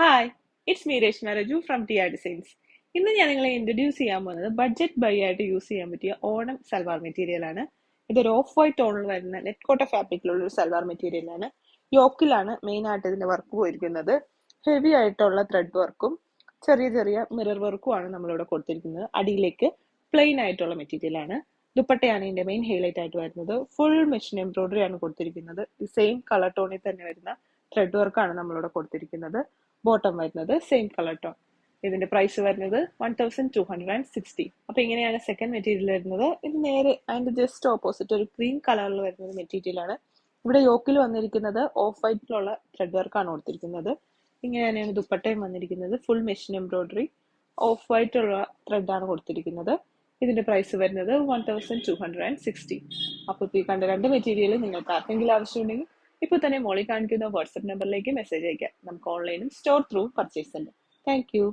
Hi, it's me Reshma Reju from TR designs. ഇന്ന് ഞാൻ നിങ്ങളെ ഇൻട്രൊഡ്യൂസ് ചെയ്യാൻ പോകുന്നത് ബഡ്ജറ്റ് ബൈ ആയിട്ട് യൂസ് ചെയ്യാൻ പറ്റിയ ഓണം സൽവാർ മെറ്റീരിയൽ ആണ്. ഇതൊരു ഓഫ് വൈറ്റ് ടോണിൽ വരുന്ന നെറ്റ് കോട്ട ഫാബ്രിക്കിലുള്ള ഒരു സൽവാർ മെറ്റീരിയൽ ആണ്. യോക്കിലാണ് മെയിൻ ആയിട്ട് ഇതിന്റെ വർക്ക് പോയിരിക്കുന്നത്. ഹെവി ആയിട്ടുള്ള ത്രെഡ് വർക്കും ചെറിയ ചെറിയ മിറർ വർക്കും ആണ് നമ്മളിവിടെ കൊടുത്തിരിക്കുന്നത്. അടിയിലേക്ക് പ്ലെയിൻ ആയിട്ടുള്ള മെറ്റീരിയൽ ആണ്. ദുപ്പട്ടയാണ് ഇതിന്റെ മെയിൻ ഹൈലൈറ്റ് ആയിട്ട് വരുന്നത്. ഫുൾ മെഷീൻ എംബ്രോയിഡറി ആണ് കൊടുത്തിരിക്കുന്നത്. സെയിം കളർ ടോണിൽ തന്നെ വരുന്ന ത്രെഡ് വർക്കാണ് നമ്മളിവിടെ കൊടുത്തിരിക്കുന്നത്. ബോട്ടം വരുന്നത് സെയിം കളർ ടോൺ. ഇതിന്റെ പ്രൈസ് വരുന്നത് 1260. അപ്പൊ ഇങ്ങനെയാണ് സെക്കൻഡ് മെറ്റീരിയൽ വരുന്നത്. ഇത് നേരെ അതിന്റെ ജസ്റ്റ് ഓപ്പോസിറ്റ് ഒരു ക്രീം കളറിൽ വരുന്ന മെറ്റീരിയൽ ആണ്. ഇവിടെ യോക്കിൽ വന്നിരിക്കുന്നത് ഓഫ് വൈറ്റിലുള്ള ത്രെഡ് വർക്കാണ് കൊടുത്തിരിക്കുന്നത്. ഇങ്ങനെ തന്നെയാണ് ദുപ്പട്ടയും വന്നിരിക്കുന്നത്. Full machine embroidery of white ഉള്ള ത്രെഡാണ് കൊടുത്തിരിക്കുന്നത്. ഇതിന്റെ പ്രൈസ് വരുന്നത് 1260. അപ്പോൾ ഈ കണ്ട രണ്ട് മെറ്റീരിയൽ നിങ്ങൾക്ക് ആർക്കെങ്കിലും ആവശ്യമുണ്ടെങ്കിൽ ഇപ്പോൾ തന്നെ മോളിൽ കാണിക്കുന്ന വാട്സ്ആപ്പ് നമ്പറിലേക്ക് മെസ്സേജ് അയക്കാം. നമുക്ക് ഓൺലൈനും സ്റ്റോർ ത്രൂ പർച്ചേസ് ഉണ്ട്. Thank you.